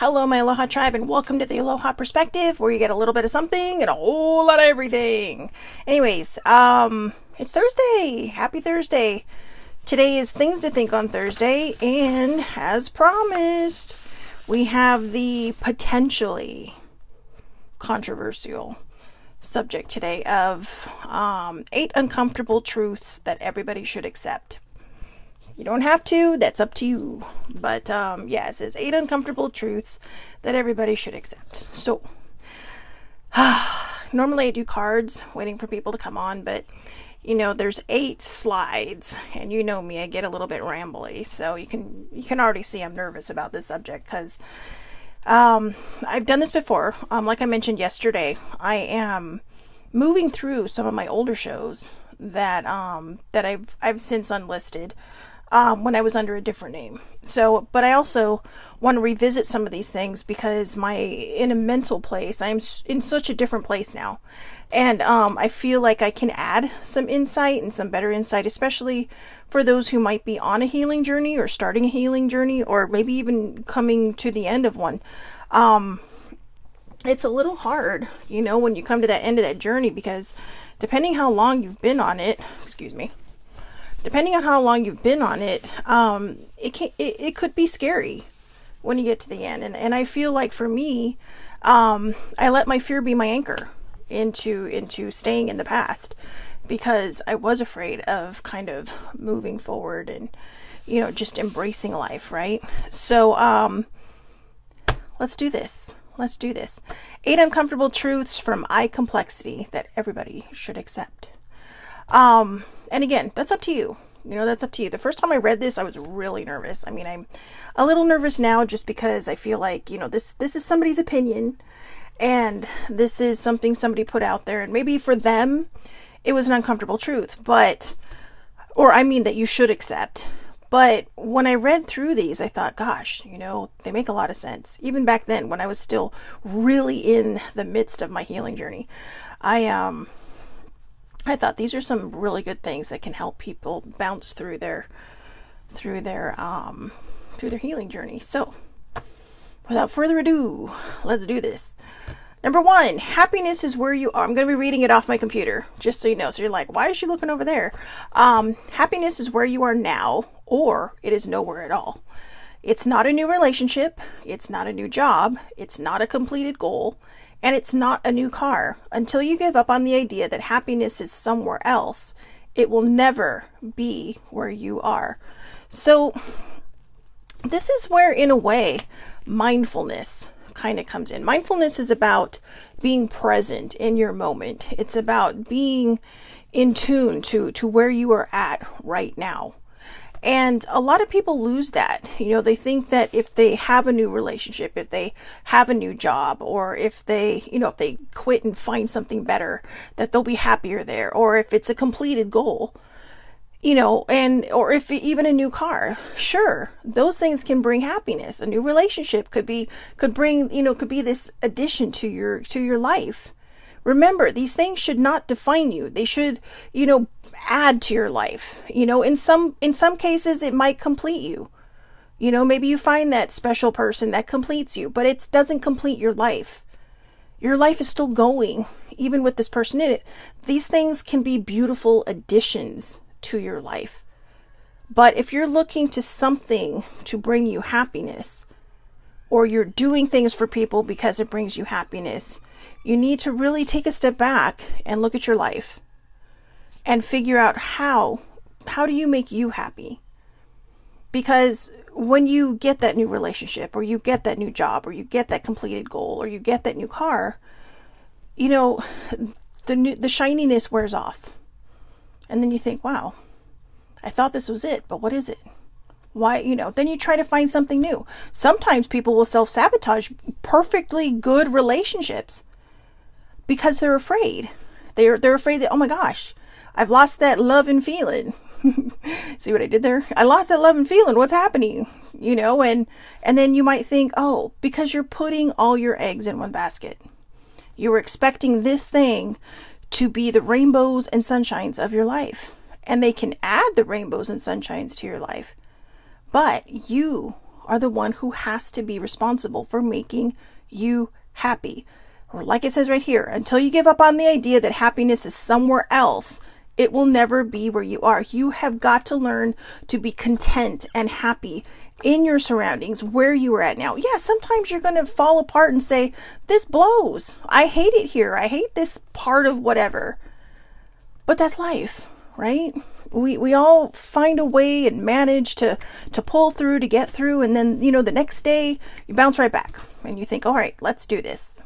Hello, my Aloha tribe, and welcome to the Aloha Perspective, where you get a little bit of something and a whole lot of everything. Anyways, it's Thursday. Happy Thursday. Today is Things to Think on Thursday, and as promised, we have the potentially controversial subject today of 8 uncomfortable truths that everybody should accept. You don't have to, that's up to you. But yeah, it says 8 uncomfortable truths that everybody should accept. So, normally I do cards waiting for people to come on, but you know, there's 8 slides, and you know me, I get a little bit rambly. So you can already see I'm nervous about this subject because I've done this before. Like I mentioned yesterday, I am moving through some of my older shows that I've since unlisted. When I was under a different name. So, but I also want to revisit some of these things because in a mental place, I'm in such a different place now. And I feel like I can add some insight and some better insight, especially for those who might be on a healing journey or starting a healing journey or maybe even coming to the end of one. It's a little hard, you know, when you come to that end of that journey because depending how long you've been on it, depending on how long you've been on it, it could be scary when you get to the end. And I feel like for me, I let my fear be my anchor into staying in the past because I was afraid of kind of moving forward and, you know, just embracing life, right? So, let's do this. 8 uncomfortable truths from iComplexity that everybody should accept. And again, that's up to you. You know, that's up to you. The first time I read this, I was really nervous. I mean, I'm a little nervous now just because I feel like, you know, this is somebody's opinion and this is something somebody put out there. And maybe for them, it was an uncomfortable truth, that you should accept. But when I read through these, I thought, gosh, you know, they make a lot of sense. Even back then, when I was still really in the midst of my healing journey, I thought these are some really good things that can help people bounce through their healing journey. So, without further ado, let's do this. Number 1, happiness is where you are. I'm going to be reading it off my computer, just so you know. So you're like, why is she looking over there? Happiness is where you are now, or it is nowhere at all. It's not a new relationship. It's not a new job. It's not a completed goal. And it's not a new car. Until you give up on the idea that happiness is somewhere else, it will never be where you are. So this is where, in a way, mindfulness kind of comes in. Mindfulness is about being present in your moment. It's about being in tune to where you are at right now. And a lot of people lose that. You know, they think that if they have a new relationship, if they have a new job, or if they quit and find something better, that they'll be happier there. Or if it's a completed goal, you know, or if even a new car, sure, those things can bring happiness. A new relationship could be this addition to your life. Remember, these things should not define you. They should, you know, add to your life. You know, in some cases it might complete you. You know, maybe you find that special person that completes you, but it doesn't complete your life. Your life is still going, even with this person in it. These things can be beautiful additions to your life. But if you're looking to something to bring you happiness, or you're doing things for people because it brings you happiness, you need to really take a step back and look at your life and figure out how do you make you happy? Because when you get that new relationship, or you get that new job, or you get that completed goal, or you get that new car, you know, the shininess wears off. And then you think, wow, I thought this was it, but what is it? Why, you know, then you try to find something new. Sometimes people will self-sabotage perfectly good relationships because they're afraid. They're afraid that, oh my gosh, I've lost that love and feeling. See what I did there? I lost that love and feeling. What's happening? You know, and then you might think, oh, because you're putting all your eggs in one basket. You were expecting this thing to be the rainbows and sunshines of your life. And they can add the rainbows and sunshines to your life. But you are the one who has to be responsible for making you happy. Or like it says right here, until you give up on the idea that happiness is somewhere else, it will never be where you are. You have got to learn to be content and happy in your surroundings, where you are at now. Yeah, sometimes you're going to fall apart and say, this blows. I hate it here. I hate this part of whatever. But that's life, right? We all find a way and manage to pull through, to get through. And then, the next day you bounce right back and you think, all right, let's do this.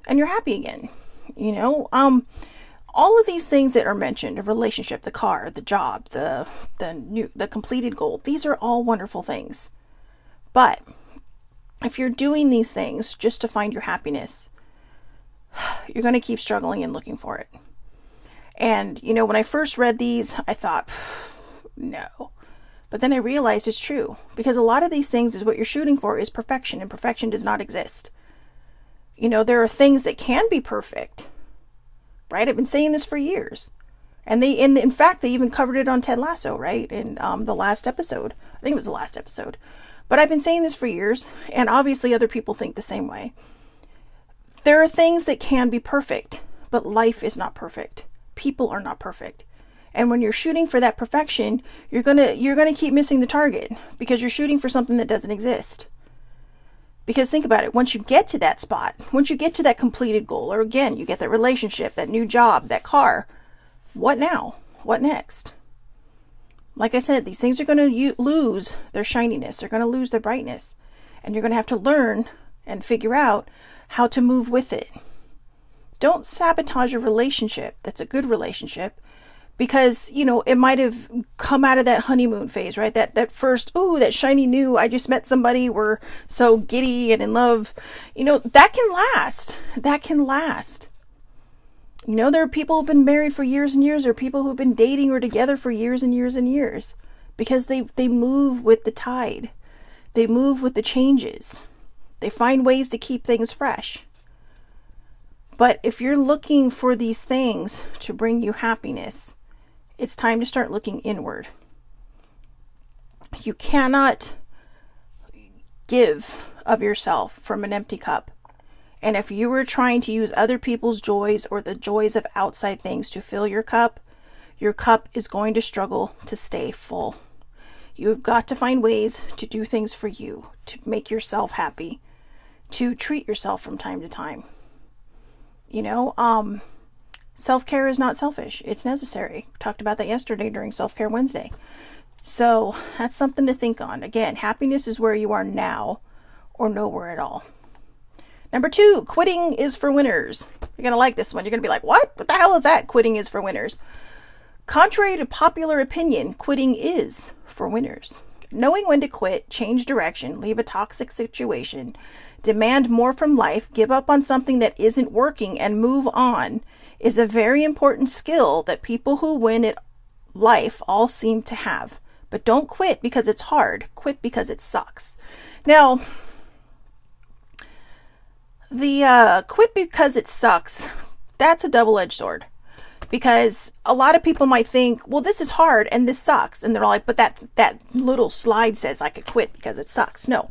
And you're happy again. All of these things that are mentioned, a relationship, the car, the job, the completed goal, these are all wonderful things. But if you're doing these things just to find your happiness, you're going to keep struggling and looking for it. And, when I first read these, I thought, no. But then I realized it's true. Because a lot of these things is what you're shooting for is perfection. And perfection does not exist. There are things that can be perfect. Right? I've been saying this for years. And in fact, they even covered it on Ted Lasso, right? In the last episode. I think it was the last episode. But I've been saying this for years. And obviously other people think the same way. There are things that can be perfect. But life is not perfect. People are not perfect. And when you're shooting for that perfection, you're gonna keep missing the target. Because you're shooting for something that doesn't exist. Because think about it, once you get to that spot, once you get to that completed goal, or again, you get that relationship, that new job, that car, what now? What next? Like I said, these things are going to lose their shininess. They're going to lose their brightness. And you're going to have to learn and figure out how to move with it. Don't sabotage a relationship that's a good relationship. Because, it might have come out of that honeymoon phase, right? That first, ooh, that shiny new, I just met somebody, we're so giddy and in love. That can last. That can last. There are people who've been married for years and years. There are people who've been dating or together for years and years and years. Because they move with the tide. They move with the changes. They find ways to keep things fresh. But if you're looking for these things to bring you happiness, it's time to start looking inward. You cannot give of yourself from an empty cup. And if you were trying to use other people's joys or the joys of outside things to fill your cup is going to struggle to stay full. You've got to find ways to do things for you, to make yourself happy, to treat yourself from time to time. Self-care is not selfish. It's necessary. We talked about that yesterday during Self-Care Wednesday. So that's something to think on. Again, happiness is where you are now or nowhere at all. Number 2, quitting is for winners. You're going to like this one. You're going to be like, what? What the hell is that? Quitting is for winners. Contrary to popular opinion, quitting is for winners. Knowing when to quit, change direction, leave a toxic situation, demand more from life, give up on something that isn't working, and move on is a very important skill that people who win at life all seem to have. But don't quit because it's hard. Quit because it sucks. Now, the quit because it sucks, that's a double-edged sword. Because a lot of people might think, well, this is hard and this sucks. And they're all like, but that little slide says I could quit because it sucks. No.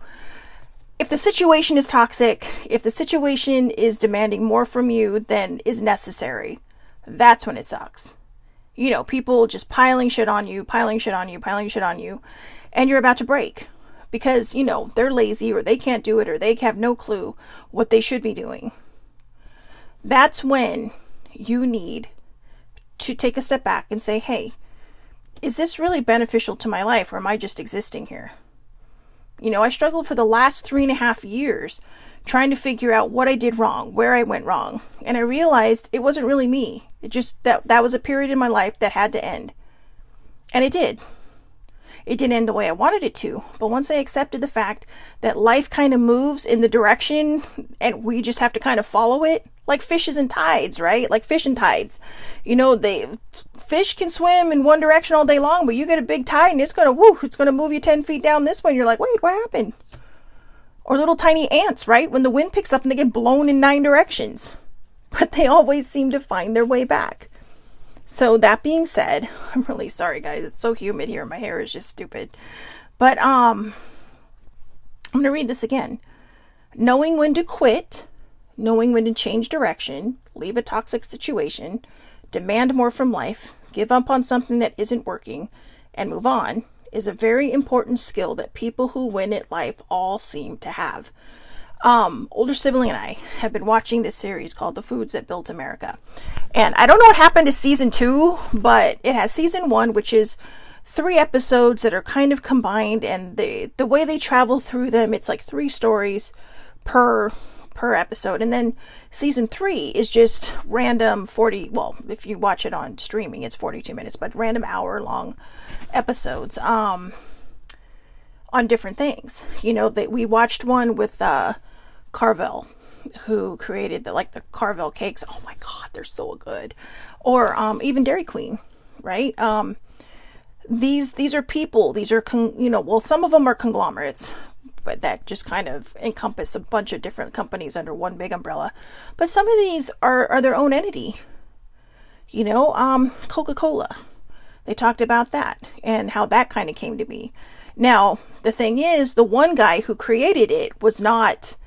If the situation is toxic, if the situation is demanding more from you than is necessary, that's when it sucks. People just piling shit on you, and you're about to break. Because, they're lazy or they can't do it or they have no clue what they should be doing. That's when you need to take a step back and say, hey, is this really beneficial to my life or am I just existing here? I struggled for the last 3.5 years trying to figure out what I did wrong, where I went wrong. And I realized it wasn't really me. It just, that was a period in my life that had to end. And it did. It didn't end the way I wanted it to. But once I accepted the fact that life kind of moves in the direction and we just have to kind of follow it, like fishes and tides, right? Like fish and tides. Fish can swim in one direction all day long, but you get a big tide and it's going to move you 10 feet down this way. You're like, wait, what happened? Or little tiny ants, right? When the wind picks up and they get blown in 9 directions. But they always seem to find their way back. So that being said, I'm really sorry guys, it's so humid here, my hair is just stupid. But I'm going to read this again. Knowing when to quit, knowing when to change direction, leave a toxic situation, demand more from life, give up on something that isn't working, and move on is a very important skill that people who win at life all seem to have. Older sibling and I have been watching this series called The Foods That Built America. And I don't know what happened to season 2, but it has season 1, which is 3 episodes that are kind of combined, and the way they travel through them, it's like 3 stories per episode. And then season 3 is just random if you watch it on streaming, it's 42 minutes, but random hour-long episodes on different things. We watched one with Carvel, who created the Carvel cakes. Oh my god, they're so good. Or even Dairy Queen, right? These are people, these are some of them are conglomerates, but that just kind of encompass a bunch of different companies under one big umbrella. But some of these are their own entity. Coca-Cola. They talked about that and how that kind of came to be. Now, the thing is, the one guy who created it was not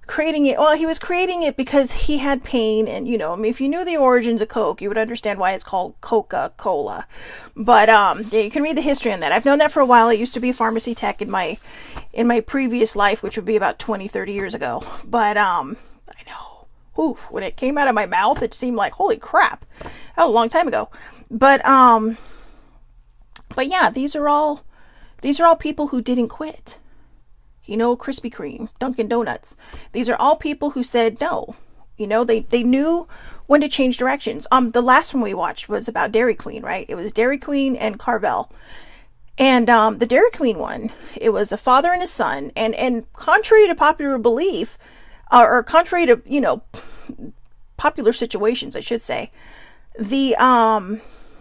creating it. Well, he was creating it because he had pain, and if you knew the origins of Coke, you would understand why it's called Coca-Cola. But you can read the history on that. I've known that for a while. I used to be a pharmacy tech in my previous life, which would be about 20-30 years ago. But I know, when it came out of my mouth, it seemed like, holy crap, that was a long time ago. But yeah, these are all people who didn't quit. Krispy Kreme, Dunkin' Donuts. These are all people who said no. They knew when to change directions. The last one we watched was about Dairy Queen, right? It was Dairy Queen and Carvel. And the Dairy Queen one, it was a father and a son. And contrary to popular belief, or contrary to, popular situations, I should say,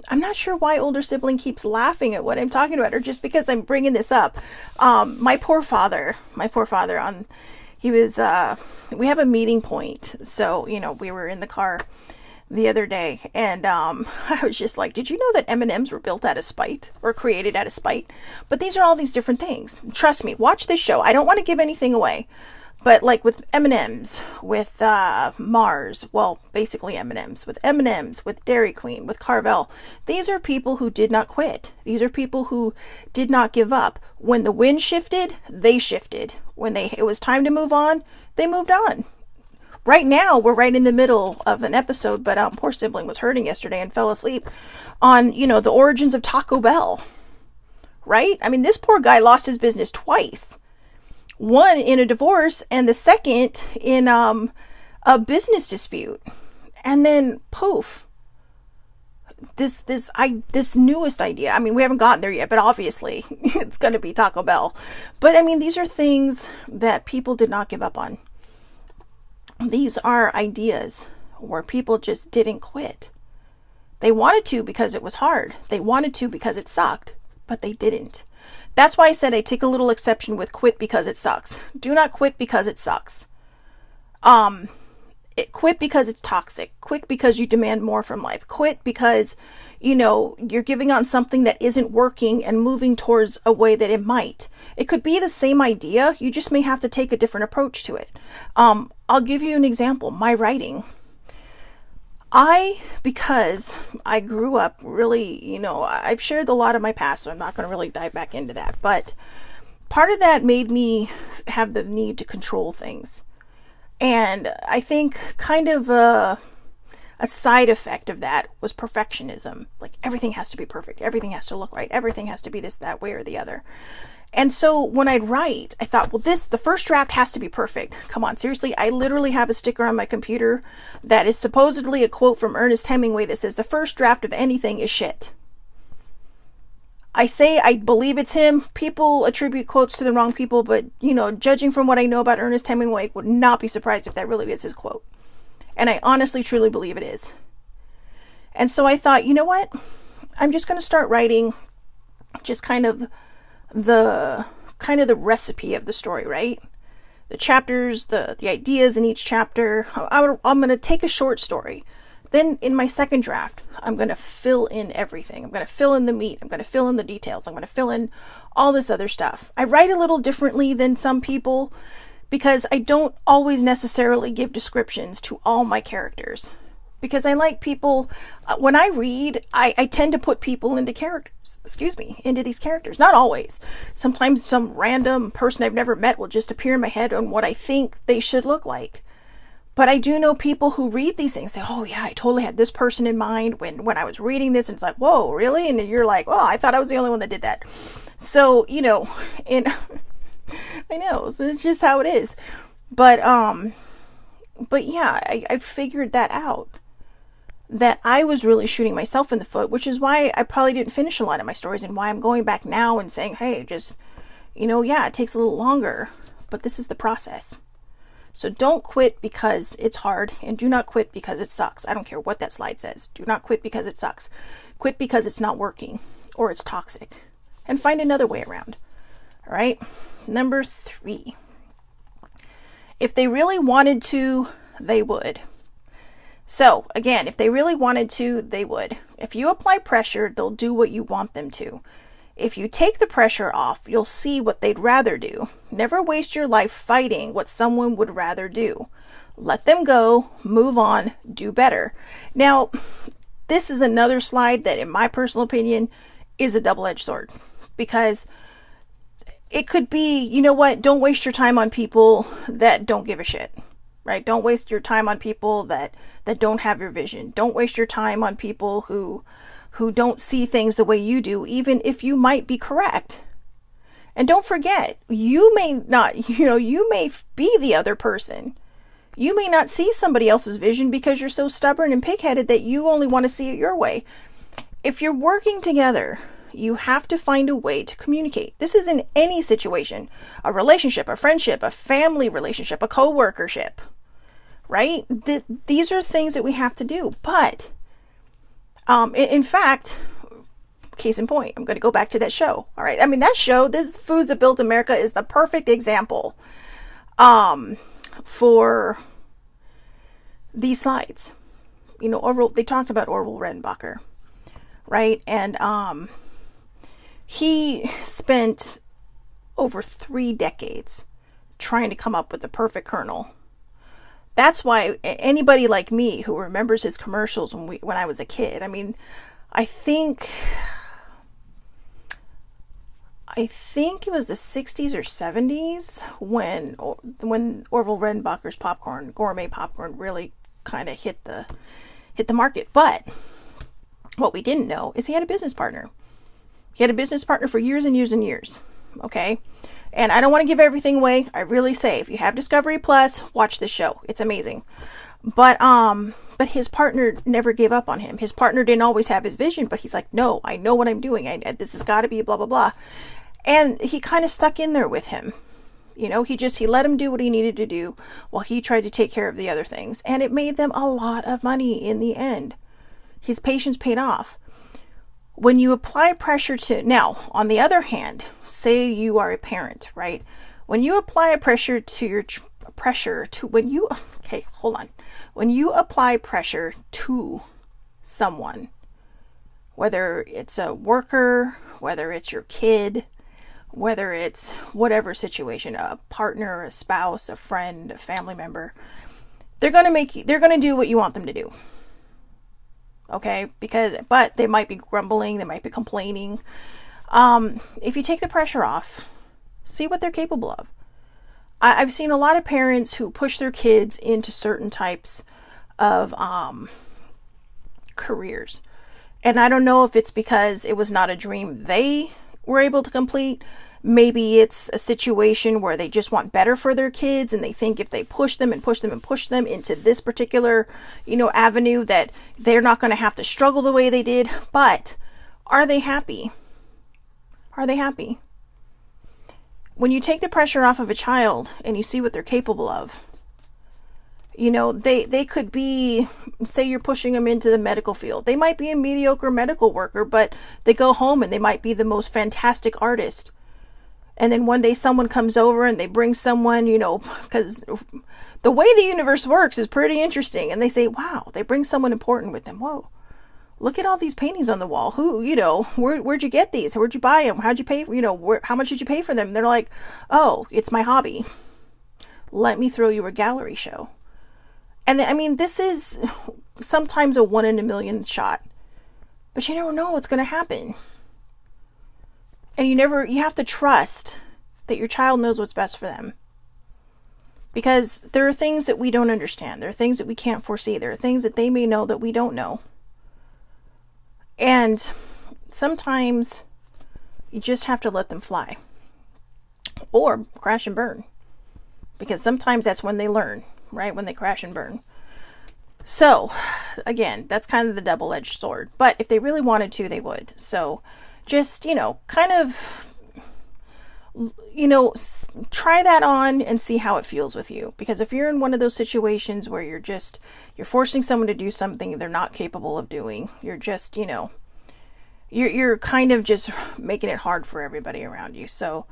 I'm not sure why older sibling keeps laughing at what I'm talking about, or just because I'm bringing this up. My poor father, we have a meeting point. So, we were in the car the other day, and I was just like, did you know that M&Ms were built out of spite, or created out of spite? But these are all these different things. Trust me, watch this show. I don't want to give anything away. But like with M&Ms, with Mars, well, basically M&Ms, with Dairy Queen, with Carvel, these are people who did not quit. These are people who did not give up. When the wind shifted, they shifted. When it was time to move on, they moved on. Right now, we're right in the middle of an episode, but poor sibling was hurting yesterday and fell asleep on, the origins of Taco Bell. Right? I mean, this poor guy lost his business twice. One in a divorce, and the second in a business dispute. And then poof, this newest idea. I mean, we haven't gotten there yet, but obviously it's going to be Taco Bell. But I mean, these are things that people did not give up on. These are ideas where people just didn't quit. They wanted to because it was hard. They wanted to because it sucked, but they didn't. That's why I said I take a little exception with quit because it sucks. Do not quit because it sucks. Quit because it's toxic. Quit because you demand more from life. Quit because, you're giving on something that isn't working and moving towards a way that it might. It could be the same idea. You just may have to take a different approach to it. I'll give you an example. My writing. Because I grew up really, I've shared a lot of my past, so I'm not going to really dive back into that. But part of that made me have the need to control things. And I think kind of a side effect of that was perfectionism. Like, everything has to be perfect. Everything has to look right. Everything has to be this, that way, or the other. And so when I'd write, I thought, well, the first draft has to be perfect. Come on, seriously, I literally have a sticker on my computer that is supposedly a quote from Ernest Hemingway that says, the first draft of anything is shit. I say I believe it's him. People attribute quotes to the wrong people, but, judging from what I know about Ernest Hemingway, would not be surprised if that really is his quote. And I honestly, truly believe it is. And so I thought, you know what? I'm just going to start writing just kind of the recipe of the story, right? The chapters, the ideas in each chapter. I'm going to take a short story. Then in my second draft, I'm going to fill in everything. I'm going to fill in the meat. I'm going to fill in the details. I'm going to fill in all this other stuff. I write a little differently than some people because I don't always necessarily give descriptions to all my characters. Because I like people, when I read, I tend to put people into characters, into these characters. Not always. Sometimes some random person I've never met will just appear in my head on what I think they should look like. But I do know people who read these things, say, oh yeah, I totally had this person in mind when I was reading this, and it's like, whoa, really? And then you're like, oh, I thought I was the only one that did that. So, and I know, so it's just how it is. But yeah, I figured that out. That I was really shooting myself in the foot, which is why I probably didn't finish a lot of my stories and why I'm going back now and saying, hey, just, yeah, it takes a little longer, but this is the process. So don't quit because it's hard, and do not quit because it sucks. I don't care what that slide says. Do not quit because it sucks. Quit because it's not working or it's toxic, and find another way around. All right. Number 3. If they really wanted to, they would. So again, if they really wanted to, they would. If you apply pressure, they'll do what you want them to. If you take the pressure off, you'll see what they'd rather do. Never waste your life fighting what someone would rather do. Let them go, move on, do better. Now, this is another slide that, in my personal opinion, is a double-edged sword. Because it could be, you know what, don't waste your time on people that don't give a shit. Right? Don't waste your time on people that don't have your vision. Don't waste your time on people who don't see things the way you do, even if you might be correct. And don't forget, you may not, you may be the other person. You may not see somebody else's vision because you're so stubborn and pig-headed that you only want to see it your way. If you're working together, you have to find a way to communicate. This is in any situation, a relationship, a friendship, a family relationship, a co-workership. Right? These are things that we have to do. But, in fact, case in point, I'm going to go back to that show. All right. I mean, that show, this Foods That Built America, is the perfect example, for these slides. They talked about Orville Redenbacher, right? And, he spent over 3 decades trying to come up with the perfect kernel. That's why anybody like me who remembers his commercials when I was a kid, I mean, I think it was the 60s or 70s when Orville Redenbacher's gourmet popcorn, really kind of hit the market. But what we didn't know is he had a business partner. He had a business partner for years and years and years. Okay. And I don't want to give everything away. I really say, if you have Discovery Plus, watch this show. It's amazing. But his partner never gave up on him. His partner didn't always have his vision, but he's like, no, I know what I'm doing. This has got to be blah, blah, blah. And he kind of stuck in there with him. He let him do what he needed to do while he tried to take care of the other things. And it made them a lot of money in the end. His patience paid off. When you apply pressure now, on the other hand, say you are a parent, right? When you apply pressure when you apply pressure to someone, whether it's a worker, whether it's your kid, whether it's whatever situation, a partner, a spouse, a friend, a family member, they're going to do what you want them to do. Okay, but they might be grumbling, they might be complaining. If you take the pressure off, see what they're capable of. I've seen a lot of parents who push their kids into certain types of careers. And I don't know if it's because it was not a dream they were able to complete. Maybe it's a situation where they just want better for their kids, and they think if they push them and push them and push them into this particular, avenue, that they're not going to have to struggle the way they did. But are they happy? Are they happy? When you take the pressure off of a child and you see what they're capable of, they could be, say you're pushing them into the medical field. They might be a mediocre medical worker, but they go home and they might be the most fantastic artist. And then one day someone comes over and they bring someone, because the way the universe works is pretty interesting. And they say, wow, they bring someone important with them. Whoa, Look at all these paintings on the wall. Who, where'd you get these? Where'd you buy them? How'd you pay, how much did you pay for them? They're like, oh, it's my hobby. Let me throw you a gallery show. And I mean, this is sometimes a 1 in a million shot, but you never know what's going to happen. And you have to trust that your child knows what's best for them. Because there are things that we don't understand. There are things that we can't foresee. There are things that they may know that we don't know. And sometimes you just have to let them fly. Or crash and burn. Because sometimes that's when they learn, right? When they crash and burn. So, again, that's kind of the double-edged sword. But if they really wanted to, they would. So, just, kind of, try that on and see how it feels with you. Because if you're in one of those situations where you're forcing someone to do something they're not capable of doing, you're just, you're kind of just making it hard for everybody around you. So,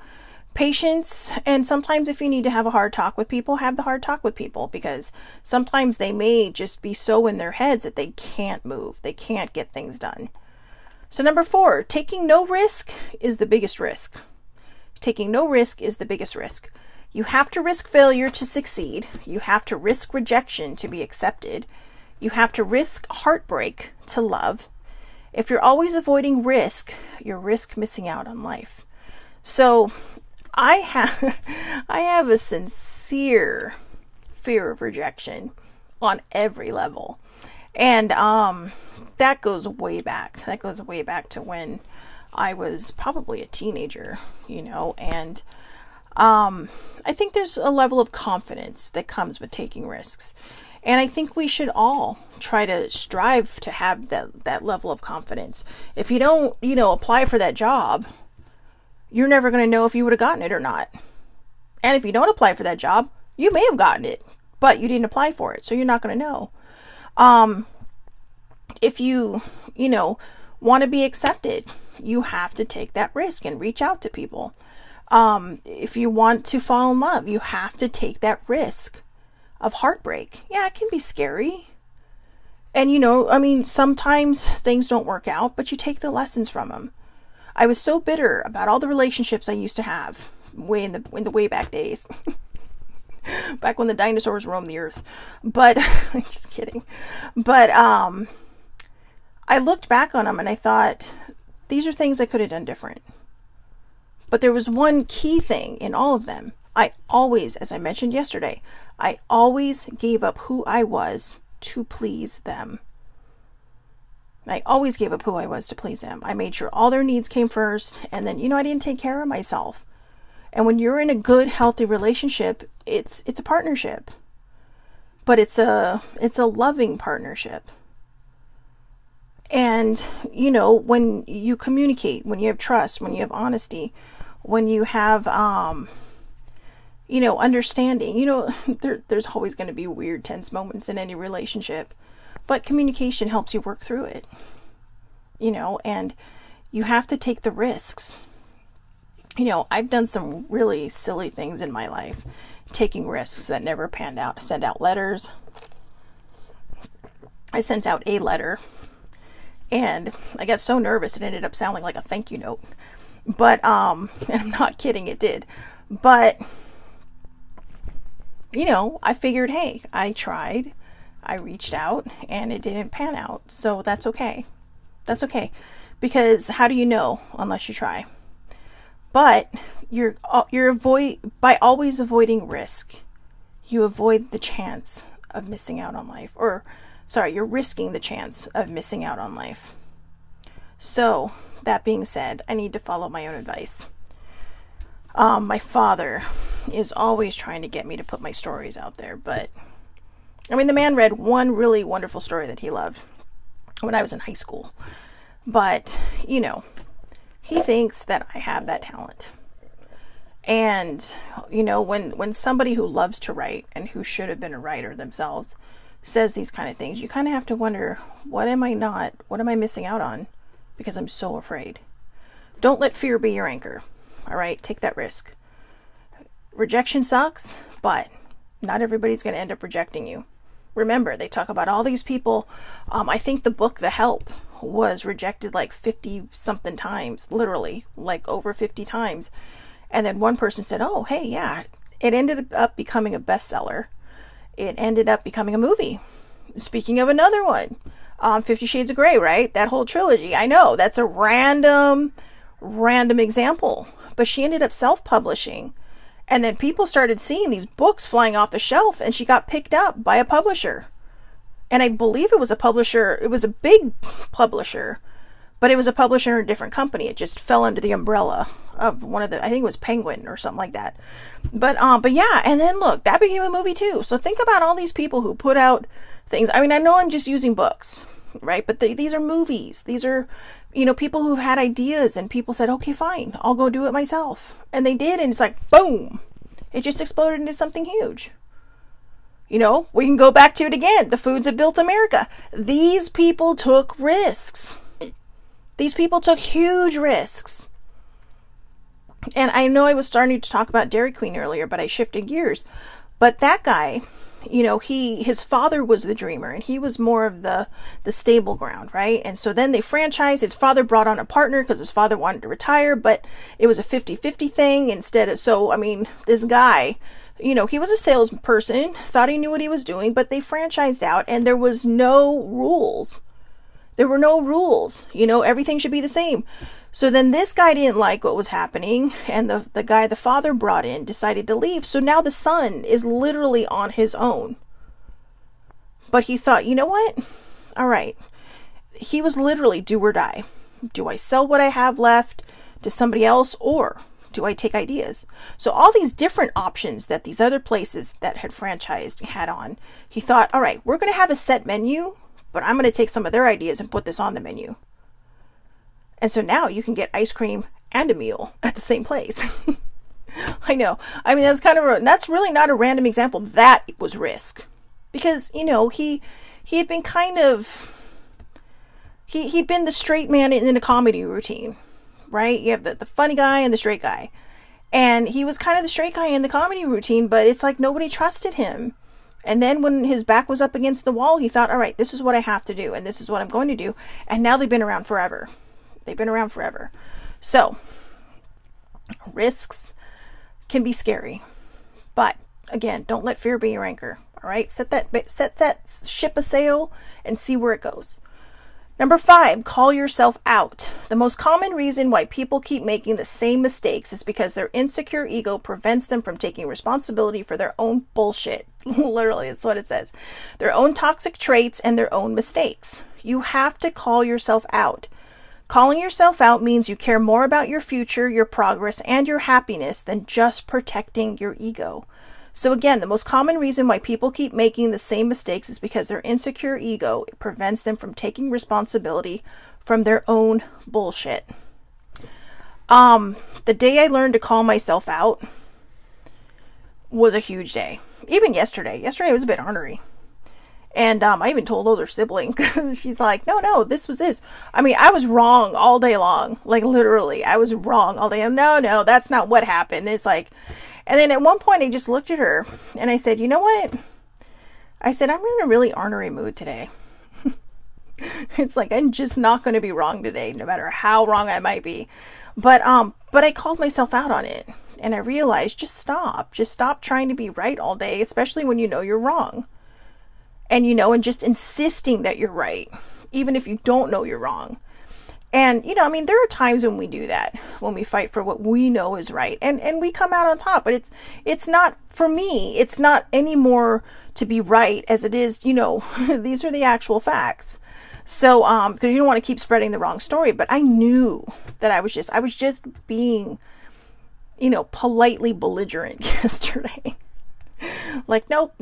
patience, and sometimes if you need to have a hard talk with people, have the hard talk with people, because sometimes they may just be so in their heads that they can't move. They can't get things done. So number 4, taking no risk is the biggest risk. Taking no risk is the biggest risk. You have to risk failure to succeed. You have to risk rejection to be accepted. You have to risk heartbreak to love. If you're always avoiding risk, you risk missing out on life. So I have a sincere fear of rejection on every level. And that goes way back. That goes way back to when I was probably a teenager, and I think there's a level of confidence that comes with taking risks. And I think we should all try to strive to have that level of confidence. If you don't, apply for that job, you're never going to know if you would have gotten it or not. And if you don't apply for that job, you may have gotten it, but you didn't apply for it, so you're not going to know. If you, want to be accepted, you have to take that risk and reach out to people. If you want to fall in love, you have to take that risk of heartbreak. Yeah, it can be scary. And, sometimes things don't work out, but you take the lessons from them. I was so bitter about all the relationships I used to have in the way back days. Back when the dinosaurs roamed the earth. But, I'm just kidding. But, I looked back on them and I thought, these are things I could have done different. But there was one key thing in all of them. I always, as I mentioned yesterday, I always gave up who I was to please them. I always gave up who I was to please them. I made sure all their needs came first. And then, I didn't take care of myself. And when you're in a good, healthy relationship, it's a partnership. But it's a loving partnership. And, when you communicate, when you have trust, when you have honesty, when you have, understanding, there's always going to be weird, tense moments in any relationship. But communication helps you work through it, and you have to take the risks. I've done some really silly things in my life, taking risks that never panned out. I sent out letters. I sent out a letter, and I got so nervous it ended up sounding like a thank you note. But, and I'm not kidding, it did. But, I figured, hey, I tried. I reached out and it didn't pan out. So that's okay. That's okay. Because how do you know unless you try? But by always avoiding risk, you avoid the chance of missing out on life. You're risking the chance of missing out on life. So that being said, I need to follow my own advice. My father is always trying to get me to put my stories out there, but the man read one really wonderful story that he loved when I was in high school. But, he thinks that I have that talent. And, when somebody who loves to write and who should have been a writer themselves says these kind of things, you kind of have to wonder, what am I missing out on? Because I'm so afraid. Don't let fear be your anchor. All right, take that risk. Rejection sucks, but not everybody's going to end up rejecting you. Remember, they talk about all these people. I think the book, The Help, was rejected like 50 something times, literally like over 50 times. And then one person said, oh, hey, yeah, it ended up becoming a bestseller. It ended up becoming a movie. Speaking of another one, 50 Shades of Grey, right? That whole trilogy. I know that's a random example, but she ended up self-publishing. And then people started seeing these books flying off the shelf, and she got picked up by a publisher. And I believe it was a publisher. It was a big publisher, but it was a publisher in a different company. It just fell under the umbrella of one of the, I think it was Penguin or something like that. But yeah, and then look, that became a movie too. So think about all these people who put out things. I mean, I know I'm just using books, right? But these are movies. These are, people who've had ideas, and people said, okay, fine, I'll go do it myself. And they did, and it's like, boom, it just exploded into something huge. We can go back to it again. The foods that built America. These people took risks. These people took huge risks. And I know I was starting to talk about Dairy Queen earlier, but I shifted gears. But that guy, his father was the dreamer, and he was more of the stable ground, right? And so then they franchised. His father brought on a partner because his father wanted to retire, but it was a 50-50 thing instead of, this guy, he was a salesperson, thought he knew what he was doing, but they franchised out, and there was no rules. There were no rules. Everything should be the same. So then this guy didn't like what was happening, and the guy the father brought in decided to leave. So now the son is literally on his own. But he thought, you know what? All right. He was literally do or die. Do I sell what I have left to somebody else, or do I take ideas? So all these different options that these other places that had franchised had on, he thought, all right, we're going to have a set menu, but I'm going to take some of their ideas and put this on the menu. And so now you can get ice cream and a meal at the same place. I know. I mean, that's really not a random example. That was risk. Because, he had been he'd been the straight man in a comedy routine, right? You have the funny guy and the straight guy. And he was kind of the straight guy in the comedy routine, but it's like nobody trusted him. And then when his back was up against the wall, he thought, all right, this is what I have to do, and this is what I'm going to do. And now they've been around forever. They've been around forever. So, risks can be scary. But, again, don't let fear be your anchor. All right? Set that ship a sail and see where it goes. Number 5, call yourself out. The most common reason why people keep making the same mistakes is because their insecure ego prevents them from taking responsibility for their own bullshit. Literally, that's what it says. Their own toxic traits and their own mistakes. You have to call yourself out. Calling yourself out means you care more about your future, your progress, and your happiness than just protecting your ego. So again, the most common reason why people keep making the same mistakes is because their insecure ego prevents them from taking responsibility from their own bullshit. The day I learned to call myself out was a huge day. Even yesterday. Yesterday was a bit ornery. And I even told older sibling, she's like, no, this was this. I mean, I was wrong all day long. Like, literally, I was wrong all day. No, that's not what happened. It's like, and then at one point I just looked at her and I said, you know what? I said, I'm in a really ornery mood today. It's like, I'm just not going to be wrong today, no matter how wrong I might be. But I called myself out on it, and I realized, just stop trying to be right all day, especially when you know you're wrong. And, and just insisting that you're right, even if you don't know you're wrong. And, there are times when we do that, when we fight for what we know is right, and we come out on top. But it's not, for me, it's not any more to be right as it is, these are the actual facts. So, because you don't want to keep spreading the wrong story. But I knew that I was just being, politely belligerent yesterday. Like, nope.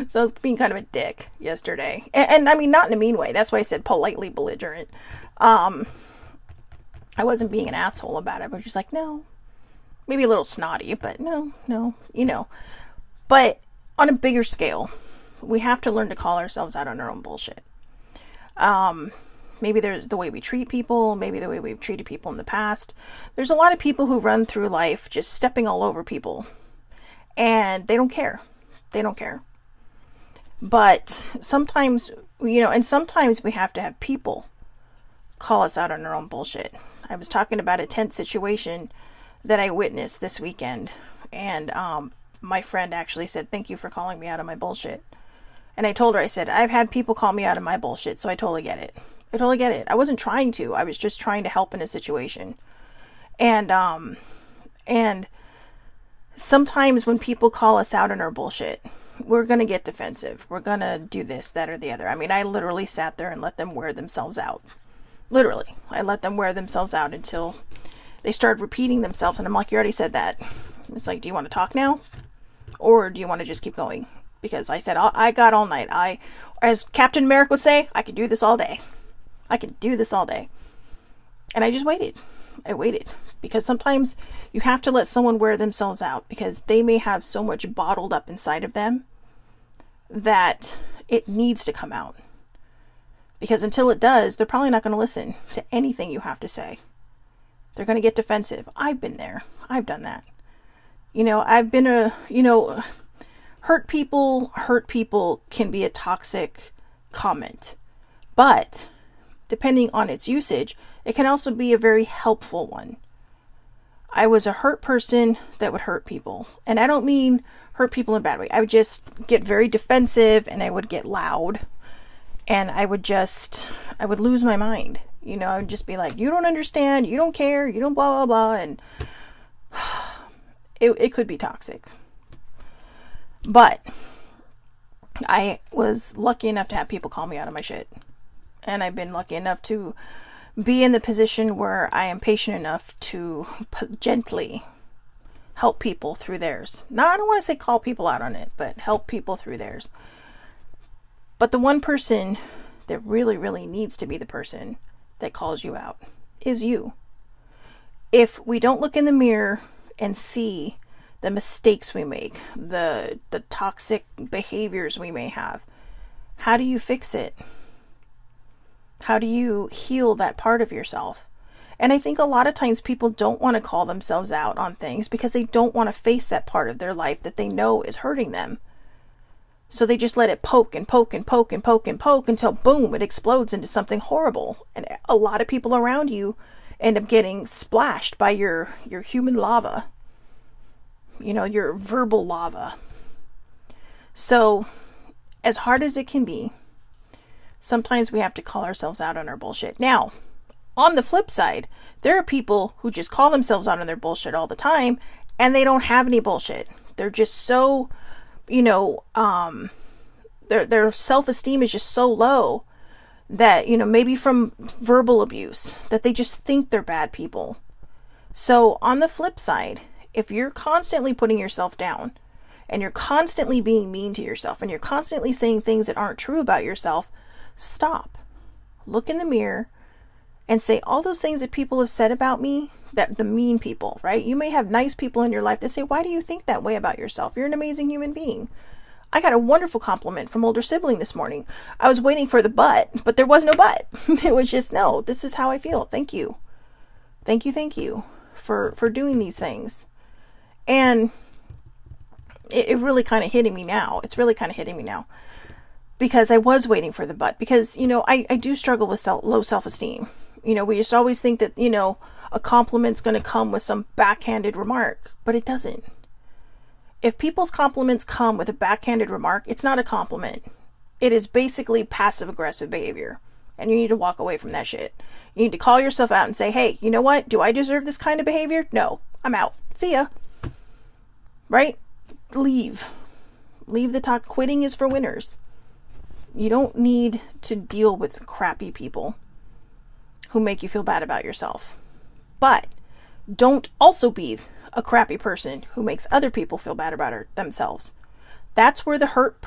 So I was being kind of a dick yesterday. And I mean, not in a mean way. That's why I said politely belligerent. I wasn't being an asshole about it. I was just like, no. Maybe a little snotty, but no. But on a bigger scale, we have to learn to call ourselves out on our own bullshit. Maybe there's the way we treat people, maybe the way we've treated people in the past. There's a lot of people who run through life just stepping all over people, and they don't care. But sometimes and sometimes we have to have people call us out on our own bullshit. I was talking about a tense situation that I witnessed this weekend, and my friend actually said, "Thank you for calling me out on my bullshit." And I told her, I said, "I've had people call me out on my bullshit, so I totally get it. I totally get it. I wasn't trying to. I was just trying to help in a situation." And sometimes when people call us out on our bullshit, we're going to get defensive. We're going to do this, that, or the other. I mean, I literally sat there and let them wear themselves out. Literally. I let them wear themselves out until they started repeating themselves. And I'm like, "You already said that." It's like, "Do you want to talk now? Or do you want to just keep going?" Because I said, I got all night. As Captain America would say, I could do this all day. I could do this all day. And I just waited. I waited. Because sometimes you have to let someone wear themselves out, because they may have so much bottled up inside of them that it needs to come out. Because until it does, they're probably not going to listen to anything you have to say. They're going to get defensive. I've been there. I've done that. I've been hurt people can be a toxic comment. But depending on its usage, it can also be a very helpful one. I was a hurt person that would hurt people. And I don't mean hurt people in a bad way. I would just get very defensive, and I would get loud, and I would lose my mind. I would just be like, "You don't understand, you don't care, you don't blah, blah, blah." And it could be toxic. But I was lucky enough to have people call me out of my shit. And I've been lucky enough to be in the position where I am patient enough to gently help people through theirs. Now, I don't want to say call people out on it, but help people through theirs. But the one person that really, really needs to be the person that calls you out is you. If we don't look in the mirror and see the mistakes we make, the toxic behaviors we may have, how do you fix it? How do you heal that part of yourself? And I think a lot of times people don't want to call themselves out on things because they don't want to face that part of their life that they know is hurting them. So they just let it poke and poke and poke and poke and poke until boom, it explodes into something horrible. And a lot of people around you end up getting splashed by your human lava. Your verbal lava. So, as hard as it can be, sometimes we have to call ourselves out on our bullshit. Now, on the flip side, there are people who just call themselves out on their bullshit all the time, and they don't have any bullshit. They're just so, their self-esteem is just so low that, maybe from verbal abuse, that they just think they're bad people. So, on the flip side, if you're constantly putting yourself down, and you're constantly being mean to yourself, and you're constantly saying things that aren't true about yourself, stop. Look in the mirror and say all those things that people have said about me, that the mean people, right? You may have nice people in your life that say, "Why do you think that way about yourself? You're an amazing human being." I got a wonderful compliment from older sibling this morning. I was waiting for the but there was no but. It was just, "No, this is how I feel. Thank you. Thank you for doing these things." And it really kind of hitting me now. It's really kind of hitting me now. Because I was waiting for the but. Because, I do struggle with low self-esteem. We just always think that, a compliment's going to come with some backhanded remark. But it doesn't. If people's compliments come with a backhanded remark, it's not a compliment. It is basically passive-aggressive behavior. And you need to walk away from that shit. You need to call yourself out and say, "Hey, you know what? Do I deserve this kind of behavior? No. I'm out. See ya." Right? Leave. Leave the talk. Quitting is for winners. You don't need to deal with crappy people who make you feel bad about yourself. But don't also be a crappy person who makes other people feel bad about themselves. That's where the hurt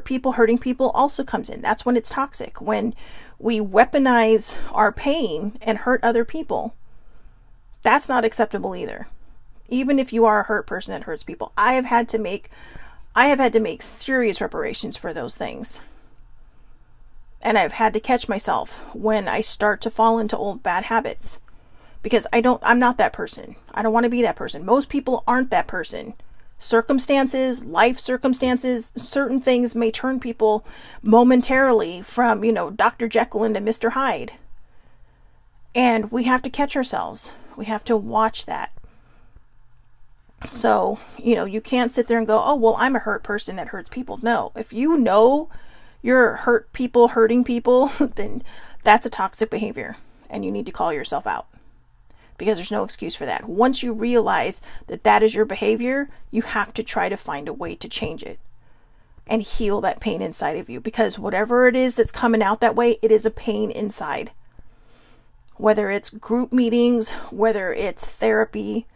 people hurting people also comes in. That's when it's toxic. When we weaponize our pain and hurt other people. That's not acceptable either. Even if you are a hurt person that hurts people. I have had to make serious reparations for those things. And I've had to catch myself when I start to fall into old bad habits. Because I'm not that person. I don't want to be that person. Most people aren't that person. Circumstances, life circumstances, certain things may turn people momentarily from, Dr. Jekyll into Mr. Hyde. And we have to catch ourselves. We have to watch that. So, you can't sit there and go, oh, well, I'm a hurt person that hurts people. No, if you know you're hurting people, then that's a toxic behavior and you need to call yourself out, because there's no excuse for that. Once you realize that that is your behavior, you have to try to find a way to change it and heal that pain inside of you, because whatever it is that's coming out that way, it is a pain inside. Whether it's group meetings, whether it's therapy,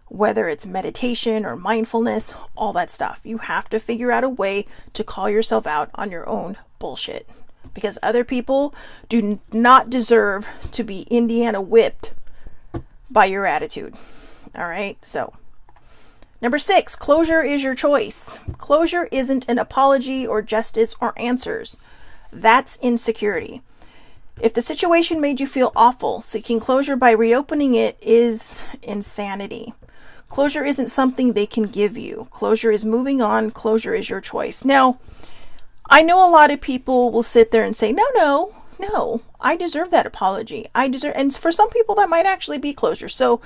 whether it's meditation or mindfulness, all that stuff. You have to figure out a way to call yourself out on your own bullshit, because other people do not deserve to be Indiana whipped by your attitude. All right. So number 6, closure is your choice. Closure isn't an apology or justice or answers. That's insecurity. If the situation made you feel awful, seeking closure by reopening it is insanity. Closure isn't something they can give you. Closure is moving on. Closure is your choice. Now, I know a lot of people will sit there and say, no, I deserve that apology. And for some people that might actually be closure. So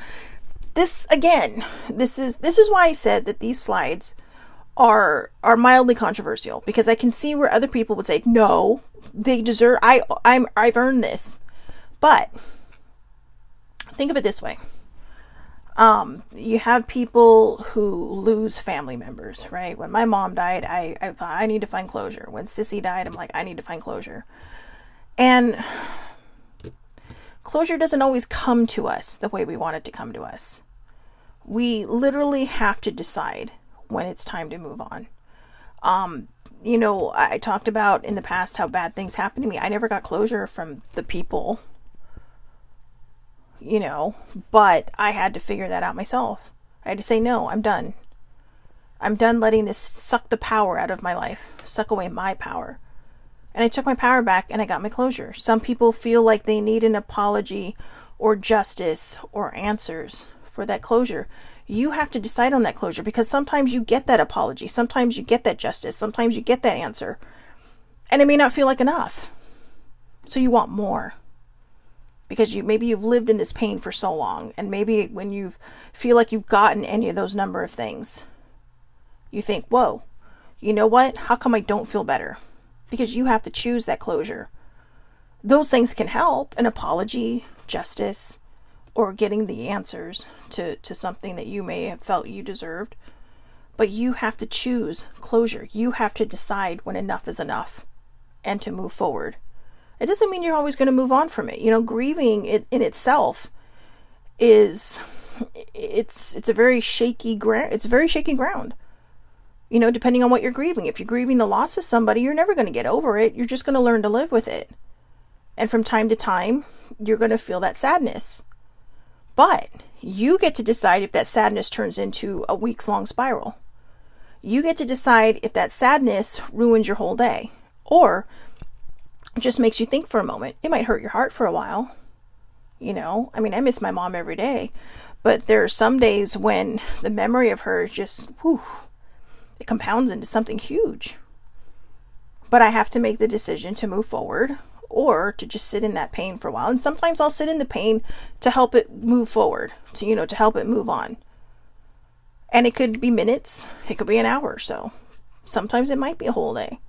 this is why I said that these slides are mildly controversial, because I can see where other people would say, no, they deserve, I've earned this. But think of it this way. You have people who lose family members, right? When my mom died, I thought I need to find closure. When Sissy died, I'm like, I need to find closure. And closure doesn't always come to us the way we want it to come to us. We literally have to decide when it's time to move on. I talked about in the past how bad things happened to me. I never got closure from the people, but I had to figure that out myself. I had to say, no, I'm done. I'm done letting this suck the power out of my life, suck away my power. And I took my power back and I got my closure. Some people feel like they need an apology or justice or answers for that closure. You have to decide on that closure, because sometimes you get that apology. Sometimes you get that justice. Sometimes you get that answer. And it may not feel like enough. So you want more. Because maybe you've lived in this pain for so long. And maybe when you feel like you've gotten any of those number of things, you think, whoa, you know what? How come I don't feel better? Because you have to choose that closure. Those things can help. An apology, justice, or getting the answers to something that you may have felt you deserved. But you have to choose closure. You have to decide when enough is enough and to move forward. It doesn't mean you're always going to move on from it. Grieving in itself it's a very shaky ground. It's very shaky ground. Depending on what you're grieving. If you're grieving the loss of somebody, you're never going to get over it. You're just going to learn to live with it. And from time to time, you're going to feel that sadness. But you get to decide if that sadness turns into a weeks-long spiral. You get to decide if that sadness ruins your whole day, or just makes you think for a moment. It might hurt your heart for a while. I miss my mom every day, but there are some days when the memory of her just, it compounds into something huge. But I have to make the decision to move forward, or to just sit in that pain for a while. And sometimes I'll sit in the pain to help it move forward, to help it move on. And it could be minutes, it could be an hour or so. Sometimes it might be a whole day.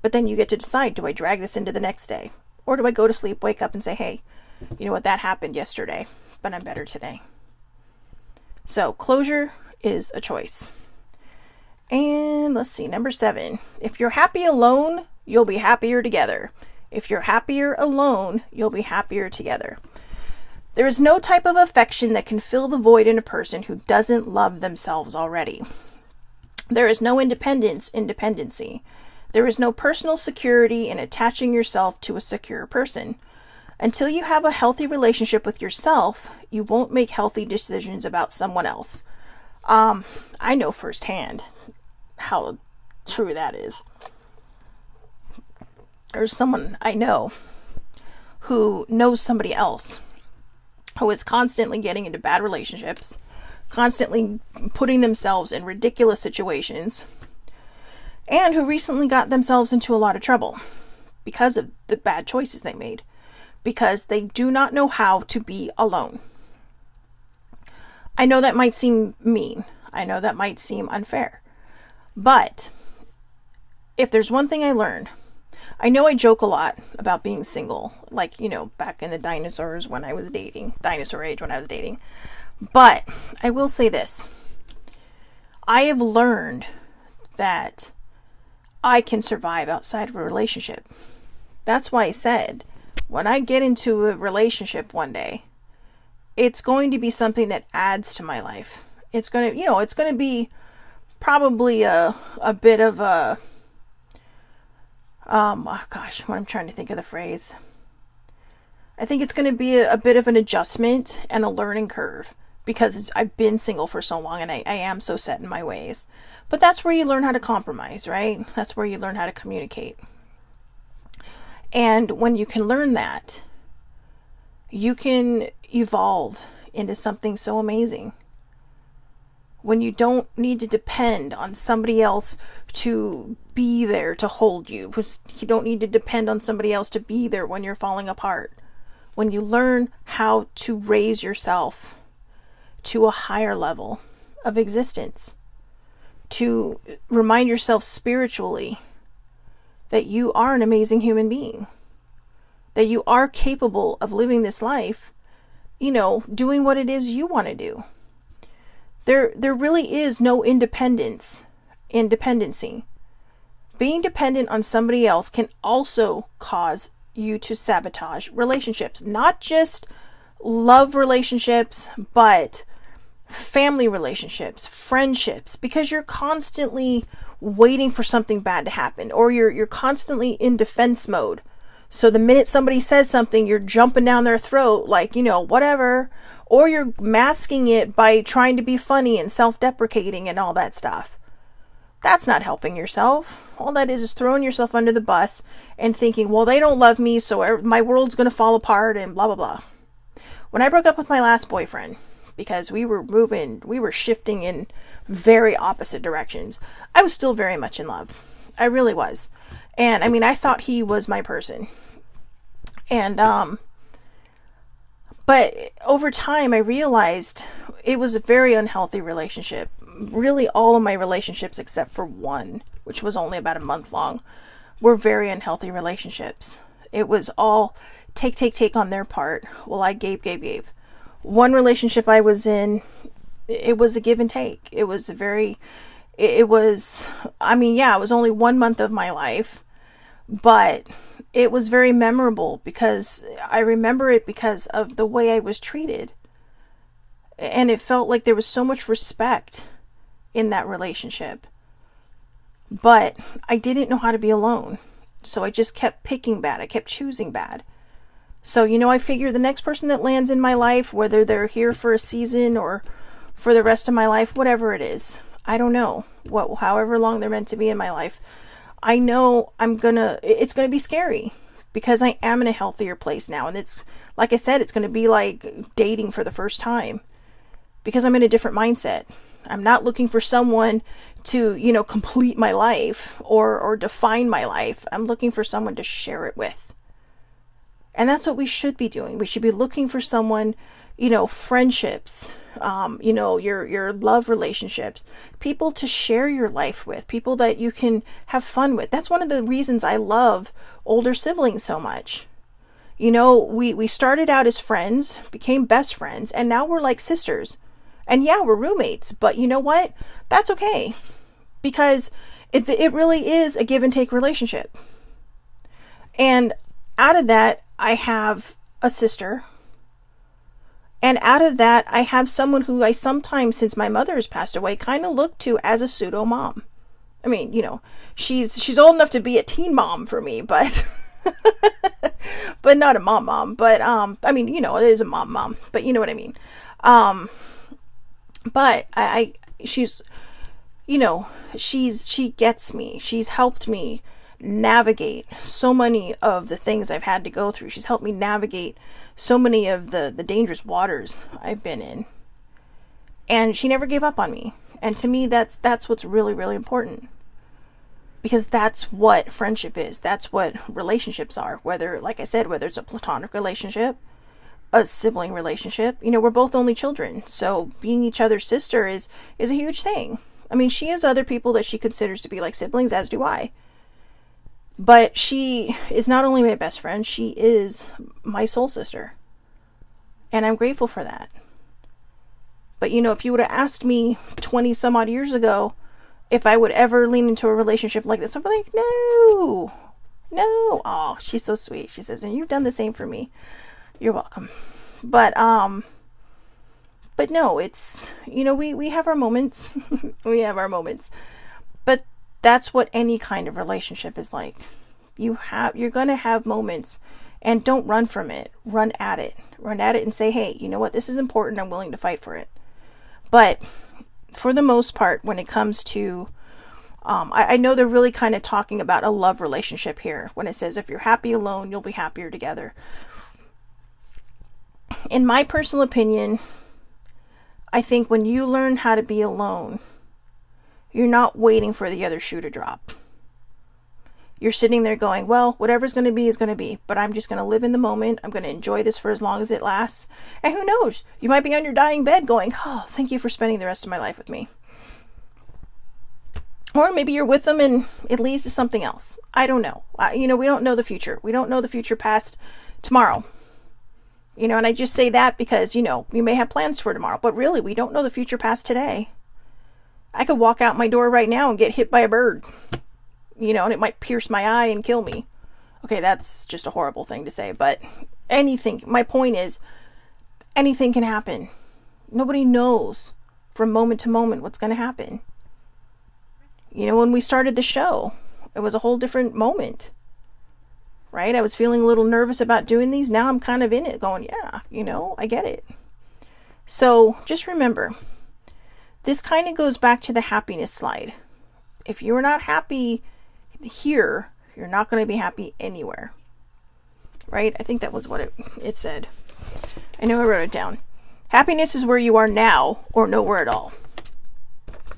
But then you get to decide, do I drag this into the next day? Or do I go to sleep, wake up and say, hey, you know what, that happened yesterday, but I'm better today. So closure is a choice. And let's see, number 7. If you're happy alone, you'll be happier together. If you're happier alone, you'll be happier together. There is no type of affection that can fill the void in a person who doesn't love themselves already. There is no independence in dependency. There is no personal security in attaching yourself to a secure person. Until you have a healthy relationship with yourself, you won't make healthy decisions about someone else. I know firsthand how true that is. There's someone I know who knows somebody else who is constantly getting into bad relationships, constantly putting themselves in ridiculous situations, and who recently got themselves into a lot of trouble because of the bad choices they made, because they do not know how to be alone. I know that might seem mean. I know that might seem unfair. But if there's one thing I learned, I know I joke a lot about being single, like, back in the dinosaur age when I was dating. But I will say this. I have learned that I can survive outside of a relationship. That's why I said, when I get into a relationship one day, it's going to be something that adds to my life. It's going to, it's going to be probably a bit of a, oh gosh, what I'm trying to think of the phrase. I think it's going to be a bit of an adjustment and a learning curve, because I've been single for so long and I am so set in my ways. But that's where you learn how to compromise, right? That's where you learn how to communicate. And when you can learn that, you can evolve into something so amazing. When you don't need to depend on somebody else to be there to hold you. You don't need to depend on somebody else to be there when you're falling apart. When you learn how to raise yourself to a higher level of existence, to remind yourself spiritually that you are an amazing human being, that you are capable of living this life, doing what it is you want to do. There really is no independency. Being dependent on somebody else can also cause you to sabotage relationships, not just love relationships, but family relationships, friendships, because you're constantly waiting for something bad to happen, or you're constantly in defense mode. So the minute somebody says something, you're jumping down their throat like, whatever, or you're masking it by trying to be funny and self-deprecating and all that stuff. That's not helping yourself. All that is throwing yourself under the bus and thinking, well, they don't love me, so my world's going to fall apart and blah, blah, blah. When I broke up with my last boyfriend, because we were shifting in very opposite directions, I was still very much in love. I really was. And I thought he was my person. And, but over time I realized it was a very unhealthy relationship. Really all of my relationships except for one, which was only about a month long, were very unhealthy relationships. It was all take on their part. Well, I gave. One relationship I was in, it was a give and take. It was only 1 month of my life, but it was very memorable because I remember it because of the way I was treated. And it felt like there was so much respect in that relationship. But I didn't know how to be alone. So I just kept picking bad. I kept choosing bad. So, I figure the next person that lands in my life, whether they're here for a season or for the rest of my life, whatever it is, I don't know, however long they're meant to be in my life, I know it's going to be scary because I am in a healthier place now. And it's, like I said, it's going to be like dating for the first time because I'm in a different mindset. I'm not looking for someone to, complete my life or define my life. I'm looking for someone to share it with. And that's what we should be doing. We should be looking for someone, friendships, your love relationships, people to share your life with, people that you can have fun with. That's one of the reasons I love older siblings so much. We started out as friends, became best friends, and now we're like sisters. And yeah, we're roommates, but you know what? That's okay. Because it really is a give and take relationship. And out of that, I have a sister. And out of that, I have someone who I sometimes, since my mother has passed away, kind of look to as a pseudo mom. She's old enough to be a teen mom for me, but but not a mom. But it is a mom, but you know what I mean. But she gets me. She's helped me navigate so many of the things I've had to go through. She's helped me navigate so many of the dangerous waters I've been in. And she never gave up on me. And to me, that's what's really, really important. Because that's what friendship is. That's what relationships are. Whether, like I said, whether it's a platonic relationship, a sibling relationship. You know, we're both only children. So being each other's sister is a huge thing. I mean, she has other people that she considers to be like siblings, as do I. But she is not only my best friend, she is my soul sister. And I'm grateful for that. But, you know, if you would have asked me 20 some odd years ago if I would ever lean into a relationship like this, I'd be like, no. Oh, she's so sweet. She says, and you've done the same for me. You're welcome. But no, it's, you know, we have our moments. We have our moments. But that's what any kind of relationship is like. You're going to have moments, and don't run from it. Run at it and say, hey, you know what? This is important. I'm willing to fight for it. But for the most part, when it comes to, I know they're really kind of talking about a love relationship here when it says, if you're happy alone, you'll be happier together. In my personal opinion, I think when you learn how to be alone, you're not waiting for the other shoe to drop. You're sitting there going, well, whatever's going to be is going to be, but I'm just going to live in the moment. I'm going to enjoy this for as long as it lasts. And who knows? You might be on your dying bed going, oh, thank you for spending the rest of my life with me. Or maybe you're with them and it leads to something else. I don't know. You know, we don't know the future. We don't know the future past tomorrow. You know, and I just say that because, you know, you may have plans for tomorrow, but really, we don't know the future past today. I could walk out my door right now and get hit by a bird, you know, and it might pierce my eye and kill me. Okay, that's just a horrible thing to say, but anything, my point is, anything can happen. Nobody knows from moment to moment what's going to happen. You know, when we started the show, it was a whole different moment. Right? I was feeling a little nervous about doing these. Now I'm kind of in it going, yeah, you know, I get it. So just remember, this kind of goes back to the happiness slide. If you're not happy here, you're not going to be happy anywhere. Right? I think that was what it said. I know I wrote it down. Happiness is where you are now or nowhere at all.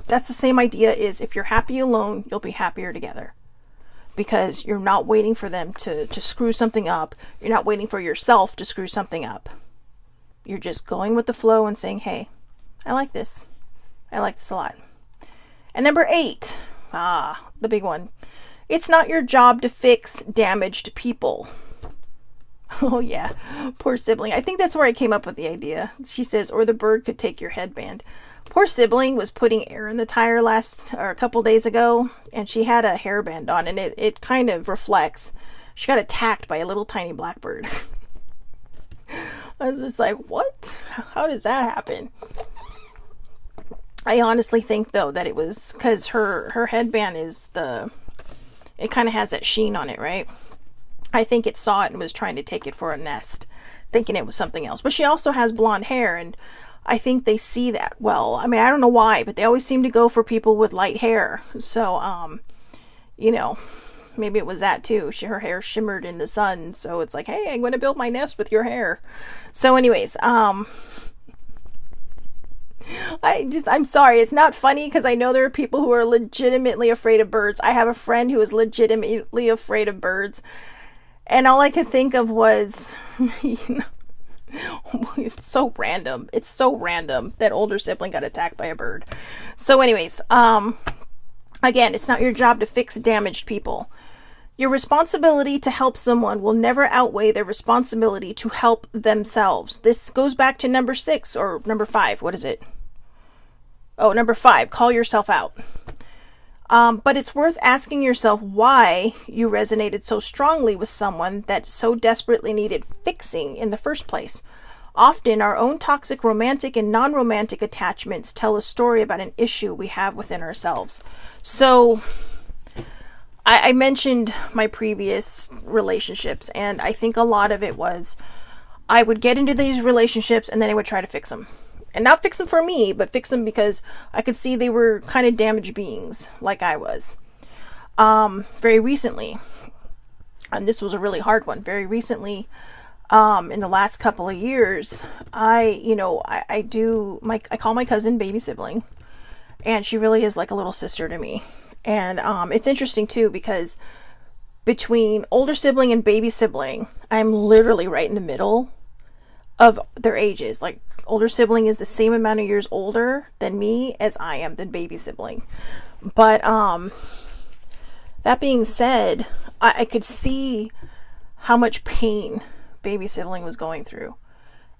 That's the same idea is if you're happy alone, you'll be happier together. Because you're not waiting for them to screw something up. You're not waiting for yourself to screw something up. You're just going with the flow and saying, hey, I like this. I like this a lot. And number 8, the big one. It's not your job to fix damaged people. Oh yeah, poor sibling. I think that's where I came up with the idea. She says, or the bird could take your headband. Poor sibling was putting air in the tire a couple days ago, and she had a hairband on, and it kind of reflects. She got attacked by a little tiny blackbird. I was just like, what? How does that happen? I honestly think, though, that it was because her headband is it kind of has that sheen on it, right? I think it saw it and was trying to take it for a nest, thinking it was something else. But she also has blonde hair, and I think they see that well. I mean, I don't know why, but they always seem to go for people with light hair. So, you know, maybe it was that too. Her hair shimmered in the sun. So it's like, hey, I'm going to build my nest with your hair. So anyways, I'm sorry. It's not funny because I know there are people who are legitimately afraid of birds. I have a friend who is legitimately afraid of birds. And all I could think of was, you know, it's so random. It's so random that older sibling got attacked by a bird. So anyways, again, it's not your job to fix damaged people. Your responsibility to help someone will never outweigh their responsibility to help themselves. This goes back to number 6 or number 5. What is it? Oh, number 5. Call yourself out. But it's worth asking yourself why you resonated so strongly with someone that so desperately needed fixing in the first place. Often, our own toxic romantic and non-romantic attachments tell a story about an issue we have within ourselves. So, I mentioned my previous relationships, and I think a lot of it was I would get into these relationships and then I would try to fix them. And not fix them for me, but fix them because I could see they were kind of damaged beings, like I was. Very recently, and this was a really hard one, very recently, In the last couple of years, I call my cousin baby sibling, and she really is like a little sister to me. And it's interesting too, because between older sibling and baby sibling, I'm literally right in the middle of their ages. Like, older sibling is the same amount of years older than me as I am than baby sibling. But that being said, I could see how much pain baby sibling was going through.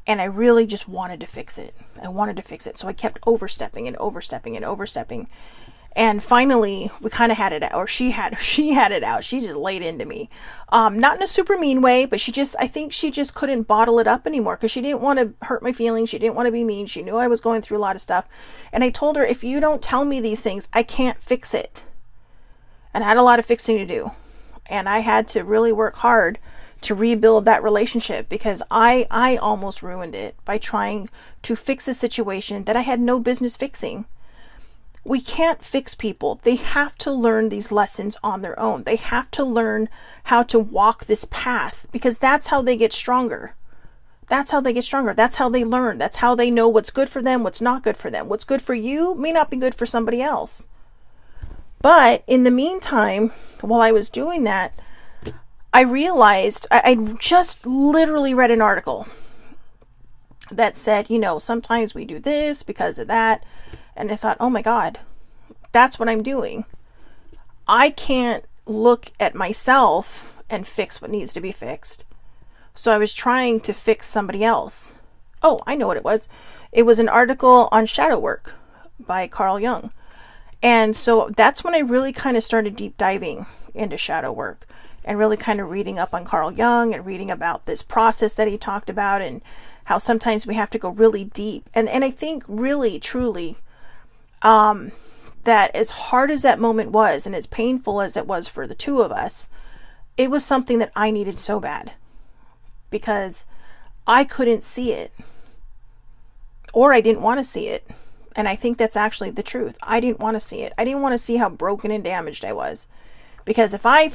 And I really just wanted to fix it. I wanted to fix it. So I kept overstepping and overstepping and overstepping. And finally, we kind of had it out, or she had it out. She just laid into me. Not in a super mean way, but I think she just couldn't bottle it up anymore, because she didn't want to hurt my feelings. She didn't want to be mean. She knew I was going through a lot of stuff. And I told her, if you don't tell me these things, I can't fix it. And I had a lot of fixing to do. And I had to really work hard to rebuild that relationship, because I almost ruined it by trying to fix a situation that I had no business fixing. We can't fix people. They have to learn these lessons on their own. They have to learn how to walk this path, because that's how they get stronger. That's how they get stronger. That's how they learn. That's how they know what's good for them, what's not good for them. What's good for you may not be good for somebody else. But in the meantime, while I was doing that, I realized I just literally read an article that said, sometimes we do this because of that. And I thought, oh my God, that's what I'm doing. I can't look at myself and fix what needs to be fixed. So I was trying to fix somebody else. Oh, I know what it was. It was an article on shadow work by Carl Jung. And so that's when I really kind of started deep diving into shadow work, and really kind of reading up on Carl Jung and reading about this process that he talked about, and how sometimes we have to go really deep. And I think really, truly, that as hard as that moment was, and as painful as it was for the two of us, it was something that I needed so bad, because I couldn't see it, or I didn't want to see it. And I think that's actually the truth. I didn't want to see it. I didn't want to see how broken and damaged I was. Because if I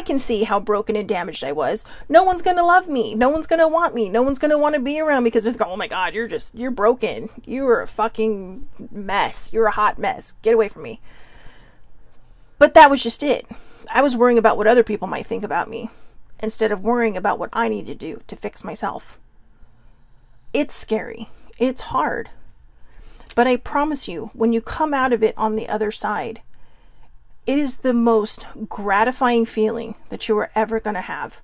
can see how broken and damaged I was, no one's going to love me. No one's going to want me. No one's going to want to be around me, because they're like, oh my God, you're broken. You're a fucking mess. You're a hot mess. Get away from me. But that was just it. I was worrying about what other people might think about me, instead of worrying about what I need to do to fix myself. It's scary. It's hard. But I promise you, when you come out of it on the other side, it is the most gratifying feeling that you are ever going to have.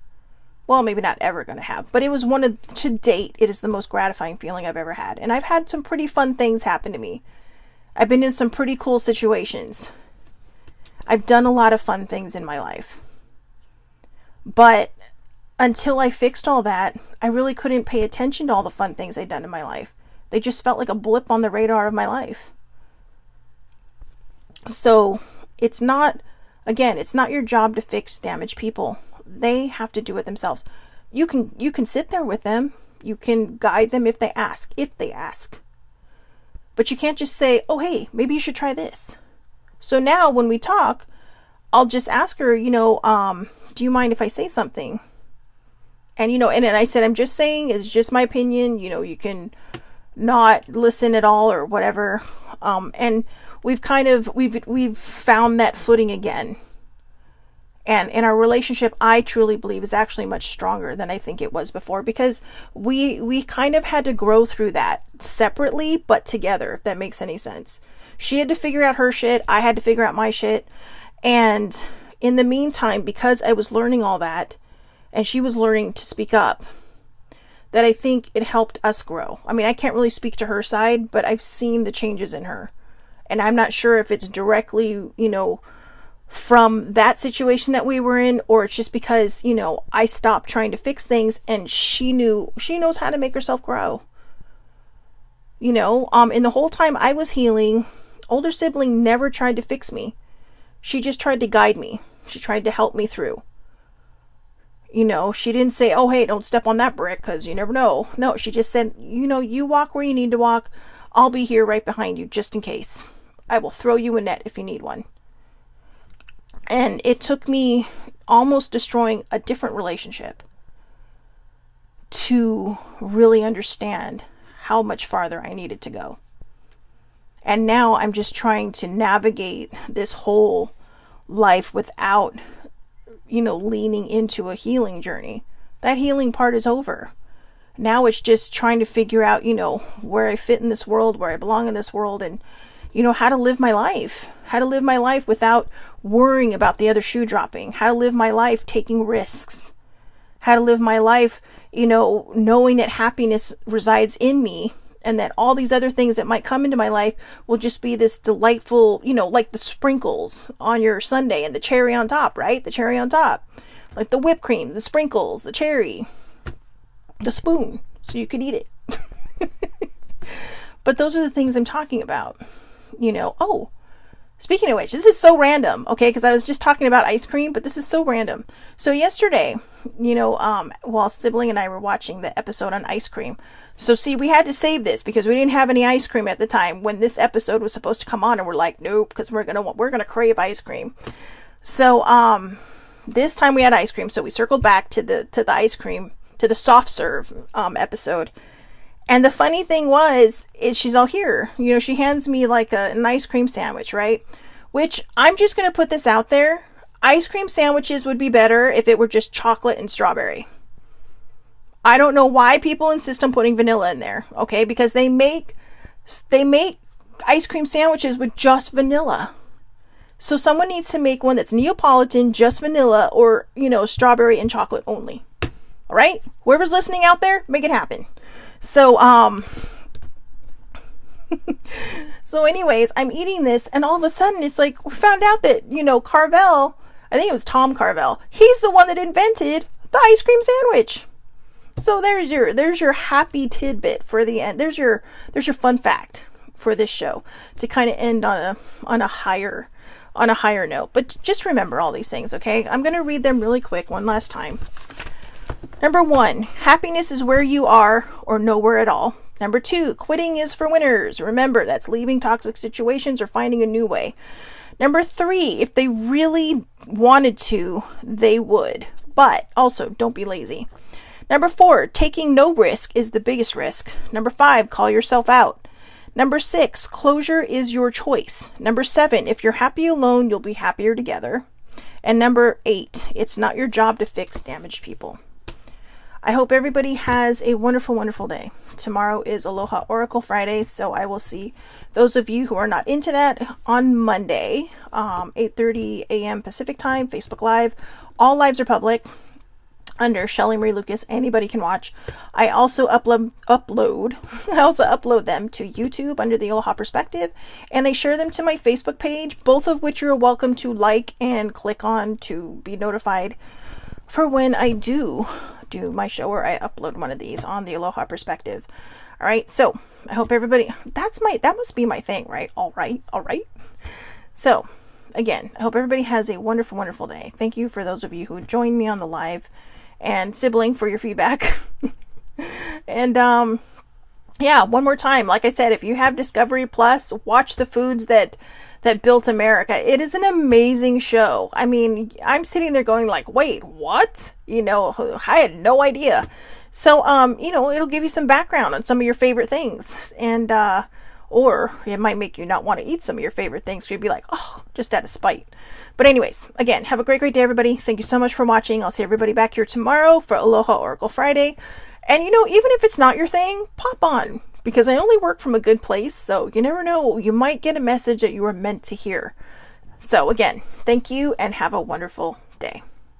Well, maybe not ever going to have, but it was to date, it is the most gratifying feeling I've ever had. And I've had some pretty fun things happen to me. I've been in some pretty cool situations. I've done a lot of fun things in my life. But until I fixed all that, I really couldn't pay attention to all the fun things I'd done in my life. They just felt like a blip on the radar of my life. So it's not your job to fix damaged people. They have to do it themselves. You can sit there with them. You can guide them if they ask. But you can't just say, oh, hey, maybe you should try this. So now when we talk, I'll just ask her, do you mind if I say something? And, and I said, I'm just saying, it's just my opinion. You can not listen at all or whatever. And we've found that footing again. And in our relationship, I truly believe is actually much stronger than I think it was before, because we kind of had to grow through that separately, but together, if that makes any sense. She had to figure out her shit. I had to figure out my shit. And in the meantime, because I was learning all that, and she was learning to speak up, that I think it helped us grow. I mean, I can't really speak to her side, but I've seen the changes in her. And I'm not sure if it's directly, from that situation that we were in, or it's just because, I stopped trying to fix things, and she knows how to make herself grow. In the whole time I was healing, older sibling never tried to fix me. She just tried to guide me. She tried to help me through. She didn't say, oh, hey, don't step on that brick, because you never know. No, she just said, you walk where you need to walk. I'll be here right behind you, just in case. I will throw you a net if you need one. And it took me almost destroying a different relationship to really understand how much farther I needed to go. And now I'm just trying to navigate this whole life without, leaning into a healing journey. That healing part is over. Now it's just trying to figure out, where I fit in this world, where I belong in this world, and, how to live my life. How to live my life without worrying about the other shoe dropping. How to live my life taking risks. How to live my life, knowing that happiness resides in me, and that all these other things that might come into my life will just be this delightful, like the sprinkles on your sundae and the cherry on top, right? The cherry on top. Like the whipped cream, the sprinkles, the cherry, the spoon, so you could eat it. But those are the things I'm talking about. Oh, speaking of which, this is so random, okay? Because I was just talking about ice cream, but this is so random. So yesterday, while Sibling and I were watching the episode on ice cream, so see, we had to save this because we didn't have any ice cream at the time when this episode was supposed to come on, and we're like, nope, because we're gonna crave ice cream. So this time we had ice cream, so we circled back to the ice cream, to the soft serve episode. And the funny thing is she's all here. She hands me like an ice cream sandwich, right? Which I'm just going to put this out there. Ice cream sandwiches would be better if it were just chocolate and strawberry. I don't know why people insist on putting vanilla in there, okay? Because they make ice cream sandwiches with just vanilla. So someone needs to make one that's Neapolitan, just vanilla, or, strawberry and chocolate only. All right? Whoever's listening out there, make it happen. So, so anyways, I'm eating this, and all of a sudden it's like, we found out that, Carvel, I think it was Tom Carvel, he's the one that invented the ice cream sandwich. So there's your happy tidbit for the end. There's your fun fact for this show to kind of end on a higher note. But just remember all these things, okay? I'm going to read them really quick one last time. Number 1, happiness is where you are or nowhere at all. Number 2, quitting is for winners. Remember, that's leaving toxic situations or finding a new way. Number 3, if they really wanted to, they would. But also, don't be lazy. Number 4, taking no risk is the biggest risk. Number 5, call yourself out. Number 6, closure is your choice. Number 7, if you're happy alone, you'll be happier together. And number 8, it's not your job to fix damaged people. I hope everybody has a wonderful, wonderful day. Tomorrow is Aloha Oracle Friday, so I will see those of you who are not into that on Monday, 8:30 a.m. Pacific Time, Facebook Live. All lives are public under Shelly Marie Lucas. Anybody can watch. I also upload them to YouTube under the Aloha Perspective, and I share them to my Facebook page, both of which you're welcome to like and click on to be notified for when I do my show, or I upload one of these on the Aloha Perspective. All right, so I hope everybody, that must be my thing, right? All right. So again, I hope everybody has a wonderful, wonderful day. Thank you for those of you who joined me on the live, and Sibling for your feedback. And yeah, one more time, like I said, if you have Discovery Plus, watch the foods that built America. It is an amazing show. I mean, I'm sitting there going like, wait, what? I had no idea. So, it'll give you some background on some of your favorite things. And, or it might make you not want to eat some of your favorite things. So you'd be like, oh, just out of spite. But anyways, again, have a great, great day, everybody. Thank you so much for watching. I'll see everybody back here tomorrow for Aloha Oracle Friday. And, even if it's not your thing, pop on. Because I only work from a good place, so you never know. You might get a message that you were meant to hear. So again, thank you and have a wonderful day.